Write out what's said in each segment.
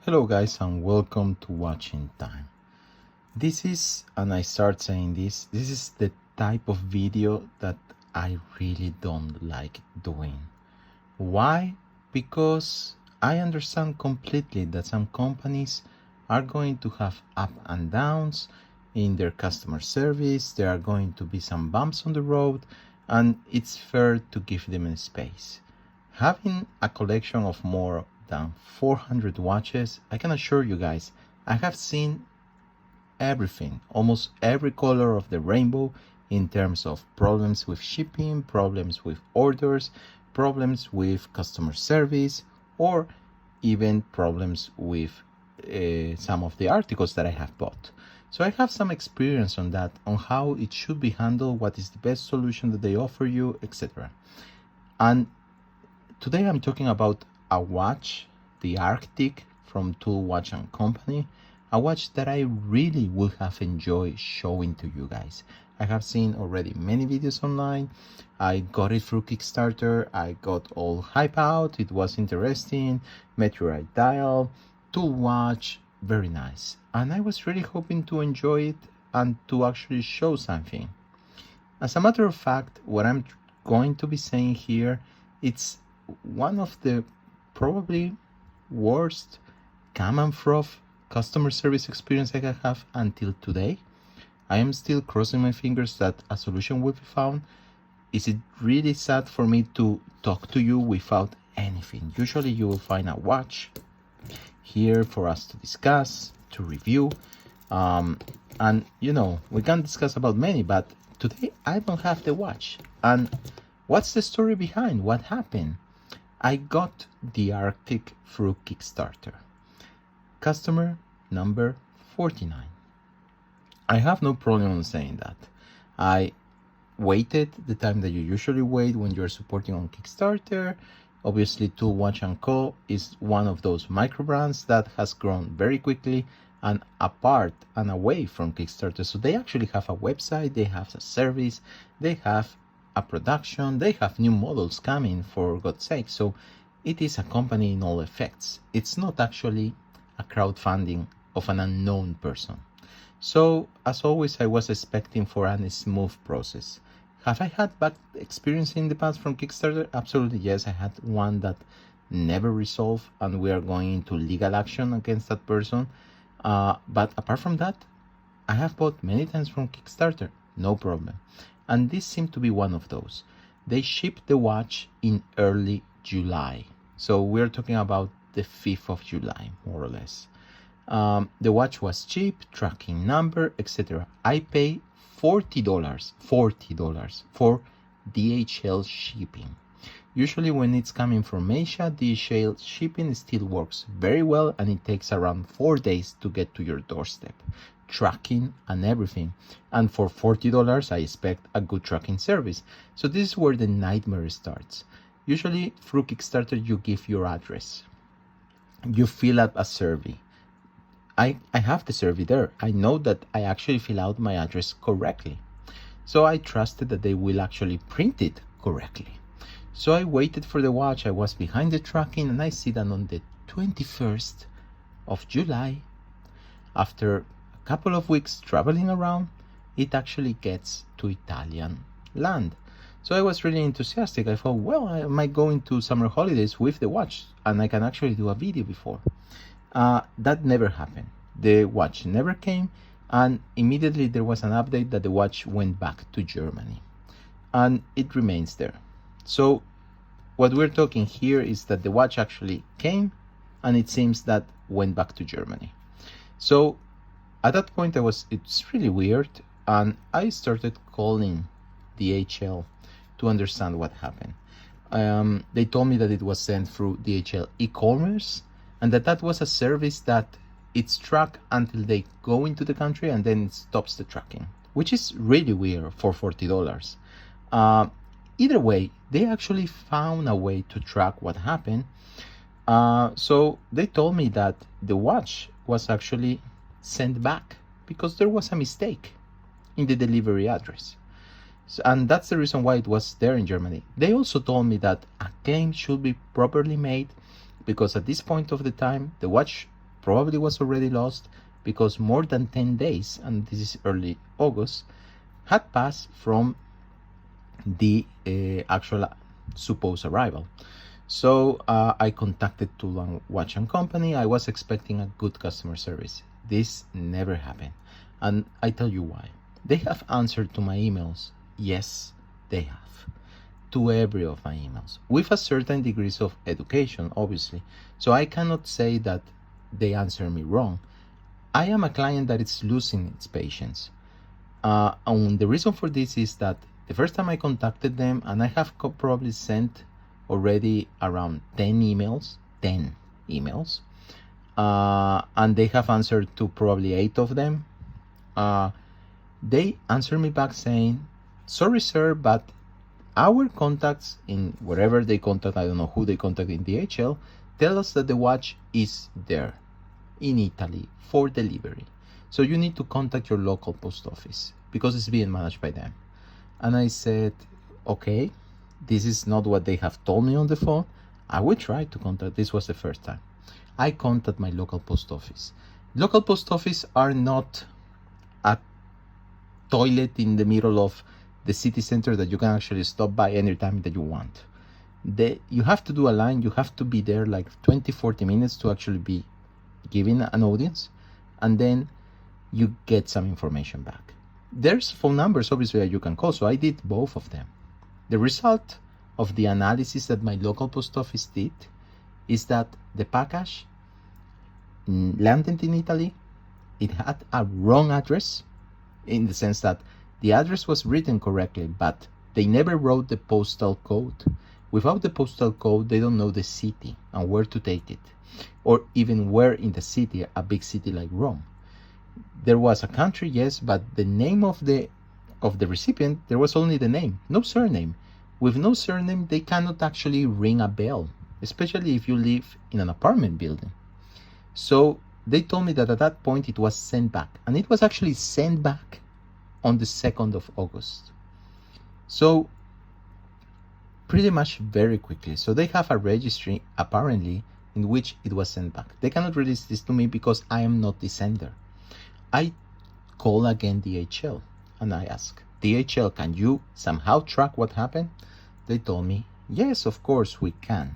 Hello guys and welcome to Watching Time. This is, and I start saying this is the type of video that I really don't like doing. Why? Because I understand completely that some companies are going to have up and downs in their customer service. There are going to be some bumps on the road, and it's fair to give them a space. Having a collection of more than 400 watches, I can assure you guys, I have seen everything, almost every color of the rainbow, in terms of problems with shipping, problems with orders, problems with customer service, or even problems with some of the articles that I have bought. So I have some experience on that, on how it should be handled, what is the best solution that they offer you, etc. And today I'm talking about a watch, the Arctic from Tool Watch and Company, a watch that I really would have enjoyed showing to you guys. I have seen already many videos online. I got it through Kickstarter. I got all hype out. It was interesting. Meteorite dial, Tool Watch, very nice. And I was really hoping to enjoy it and to actually show something. As a matter of fact, what I'm going to be saying here, it's one of the probably worst cam and froth customer service experience I can have until today. I am still crossing my fingers that a solution will be found. Is it really sad for me to talk to you without anything? Usually you will find a watch here for us to discuss, to review, and we can discuss about many, but today I don't have the watch. And what's the story behind what happened? I got the Arctic through Kickstarter. Customer number 49. I have no problem saying that. I waited the time that you usually wait when you're supporting on Kickstarter. Obviously, Tool Watch & Co. is one of those micro brands that has grown very quickly and apart and away from Kickstarter. So they actually have a website, they have a service, they have a production, they have new models coming, for God's sake. So it is a company in all effects. It's not actually a crowdfunding of an unknown person. So as always, I was expecting for a smooth process. Have I had bad experience in the past from Kickstarter? Absolutely yes. I had one that never resolved, and we are going into legal action against that person. But apart from that, I have bought many times from Kickstarter, no problem. And this seemed to be one of those. They shipped the watch in early July. So we're talking about the 5th of July, more or less. The watch was cheap, tracking number, etc. I pay $40 for DHL shipping. Usually when it's coming from Asia, DHL shipping still works very well, and it takes around 4 days to get to your doorstep. Tracking and everything. And for $40, I expect a good tracking service. So this is where the nightmare starts. Usually through Kickstarter, you give your address. You fill out a survey. I have the survey there. I know that I actually fill out my address correctly. So I trusted that they will actually print it correctly. So I waited for the watch. I was behind the tracking, and I see that on the 21st of July, after a couple of weeks traveling around, it actually gets to Italian land. So I was really enthusiastic. I thought, well, I might go into summer holidays with the watch, and I can actually do a video before. That never happened. The watch never came, and immediately there was an update that the watch went back to Germany, and it remains there. So what we're talking here is that the watch actually came, and it seems that went back to Germany. So at that point it's really weird, and I started calling DHL to understand what happened. They told me that it was sent through DHL e-commerce, and that was a service that it's tracked until they go into the country, and then it stops the tracking, which is really weird for $40. Either way, they actually found a way to track what happened. So they told me that the watch was actually sent back because there was a mistake in the delivery address. So, and that's the reason why it was there in Germany. They also told me that a claim should be properly made, because at this point of the time, the watch probably was already lost because more than 10 days, and this is early August, had passed from the actual supposed arrival. So I contacted Tulan Watch and Company. I was expecting a good customer service. This never happened. And I tell you why. They have answered to my emails. Yes, they have. To every of my emails. With a certain degrees of education, obviously. So I cannot say that they answer me wrong. I am a client that is losing its patience. And the reason for this is that the first time I contacted them, and I have probably sent already around 10 emails, and they have answered to probably 8 of them. They answered me back saying, sorry sir, but our contacts in wherever they contact, I don't know who they contact in DHL, tell us that the watch is there in Italy for delivery. So you need to contact your local post office because it's being managed by them. And I said, okay, this is not what they have told me on the phone. I will try to contact. This was the first time. I contact my local post office. Local post office are not a toilet in the middle of the city center that you can actually stop by anytime that you want. You have to do a line. You have to be there like 20-40 minutes to actually be given an audience, and then you get some information back. There's phone numbers obviously that you can call, so I did both of them. The result of the analysis that my local post office did is that the package landed in Italy. It had a wrong address, in the sense that the address was written correctly, but they never wrote the postal code. Without the postal code, they don't know the city and where to take it, or even where in the city, a big city like Rome. There was a country, yes, but the name of the recipient, there was only the name, no surname. With no surname, they cannot actually ring a bell, especially if you live in an apartment building. So they told me that at that point it was sent back, and it was actually sent back on the 2nd of August. So pretty much very quickly. So they have a registry apparently in which it was sent back. They cannot release this to me because I am not the sender. I call again DHL and I ask, DHL, can you somehow track what happened? They told me, yes, of course we can.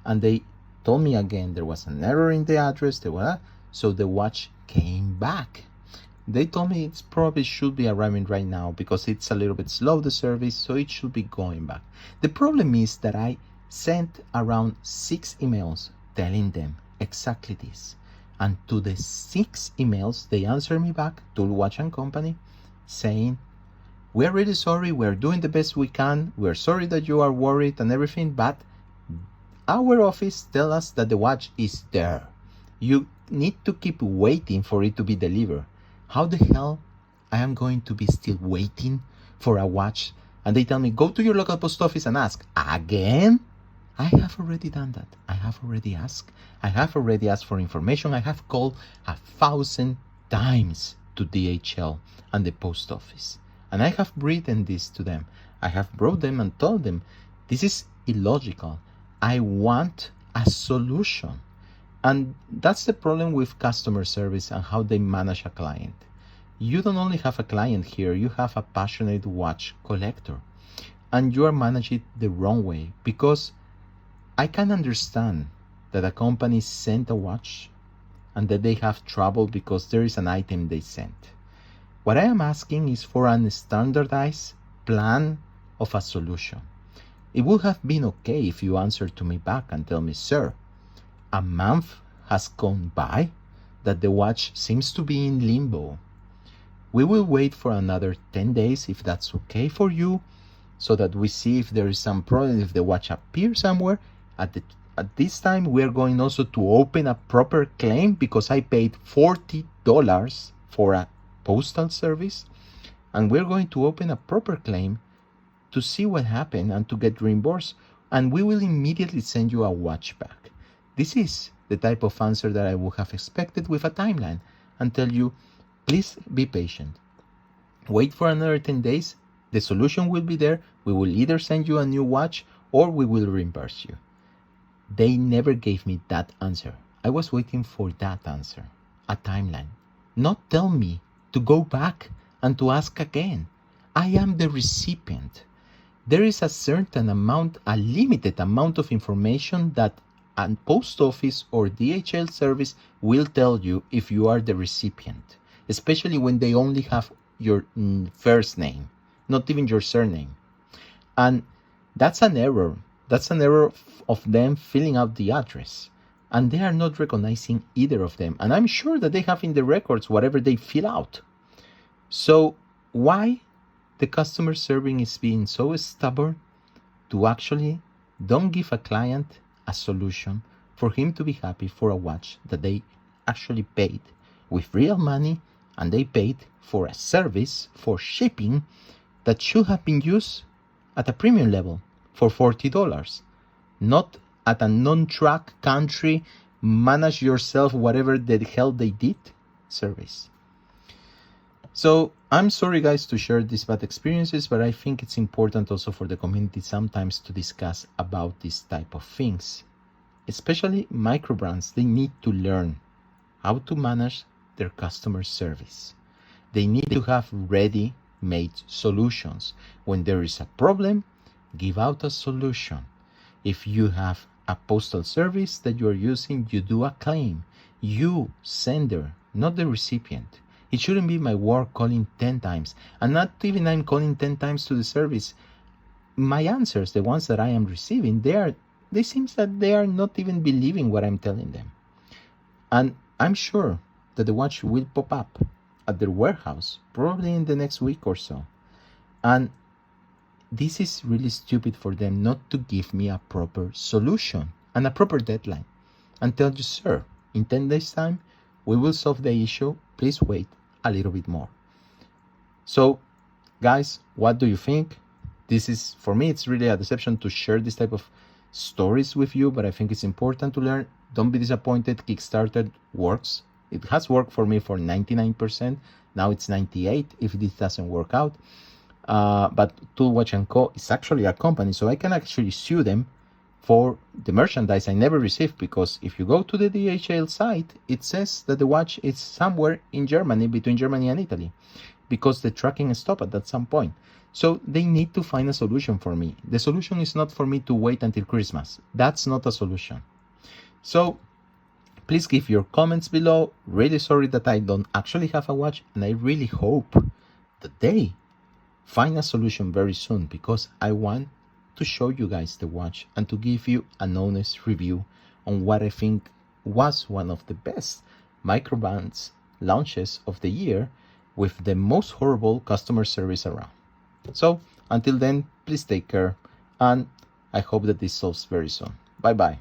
And they told me again there was an error in the address, so the watch came back. They told me it probably should be arriving right now because it's a little bit slow, the service, so it should be going back. The problem is that I sent around 6 emails telling them exactly this. And to the 6 emails, they answered me back, to Watch and Company, saying, we're really sorry, we're doing the best we can, we're sorry that you are worried and everything, but our office tells us that the watch is there. You need to keep waiting for it to be delivered. How the hell I am going to be still waiting for a watch? And they tell me, go to your local post office and ask. Again? I have already done that. I have already asked. I have already asked for information. I have called 1,000 times to DHL and the post office. And I have written this to them. I have brought them and told them, this is illogical. I want a solution. And that's the problem with customer service and how they manage a client. You don't only have a client here, you have a passionate watch collector. And you are managing it the wrong way, because I can understand that a company sent a watch and that they have trouble because there is an item they sent. What I am asking is for a standardized plan of a solution. It would have been okay if you answered to me back and tell me, sir, a month has gone by that the watch seems to be in limbo. We will wait for another 10 days if that's okay for you, so that we see if there is some problem, if the watch appears somewhere. At this time, we are going also to open a proper claim because I paid $40 for a postal service, and we're going to open a proper claim to see what happened and to get reimbursed, and we will immediately send you a watch back. This is the type of answer that I would have expected with a timeline, and tell you, please be patient. Wait for another 10 days. The solution will be there. We will either send you a new watch or we will reimburse you. They never gave me that answer. I was waiting for that answer, a timeline. Not tell me to go back and to ask again. I am the recipient. There is a certain amount, a limited amount of information that a post office or DHL service will tell you if you are the recipient, especially when they only have your first name, not even your surname. And that's an error. That's an error of them filling out the address. And they are not recognizing either of them. And I'm sure that they have in the records whatever they fill out. So why the customer serving is being so stubborn to actually don't give a client a solution for him to be happy for a watch that they actually paid with real money, and they paid for a service for shipping that should have been used at a premium level for $40, not at a non-track country, manage yourself, whatever the hell they did service. So I'm sorry guys to share these bad experiences, but I think it's important also for the community sometimes to discuss about this type of things. Especially micro brands, they need to learn how to manage their customer service. They need to have ready-made solutions. When there is a problem, give out a solution. If you have a postal service that you are using, you do a claim. You, sender, not the recipient. It shouldn't be my work calling 10 times. And not even I'm calling 10 times to the service. My answers, the ones that I am receiving, they seem that they are not even believing what I'm telling them. And I'm sure that the watch will pop up at their warehouse, probably in the next week or so. And this is really stupid for them not to give me a proper solution and a proper deadline and tell you, sir, in 10 days time, we will solve the issue. Please wait a little bit more. So guys, what do you think? This is, for me, it's really a deception to share this type of stories with you, but I think it's important to learn. Don't be disappointed. Kickstarter works. It has worked for me for 99%. Now it's 98% if this doesn't work out. But Toolwatch & Co. is actually a company, so I can actually sue them for the merchandise I never received, because if you go to the DHL site, it says that the watch is somewhere in Germany, between Germany and Italy, because the tracking stopped at some point. So they need to find a solution for me. The solution is not for me to wait until Christmas. That's not a solution. So please give your comments below. Really sorry that I don't actually have a watch, and I really hope that they find a solution very soon, because I want to show you guys the watch and to give you an honest review on what I think was one of the best microbands launches of the year, with the most horrible customer service around. So until then, please take care, and I hope that this solves very soon. Bye bye.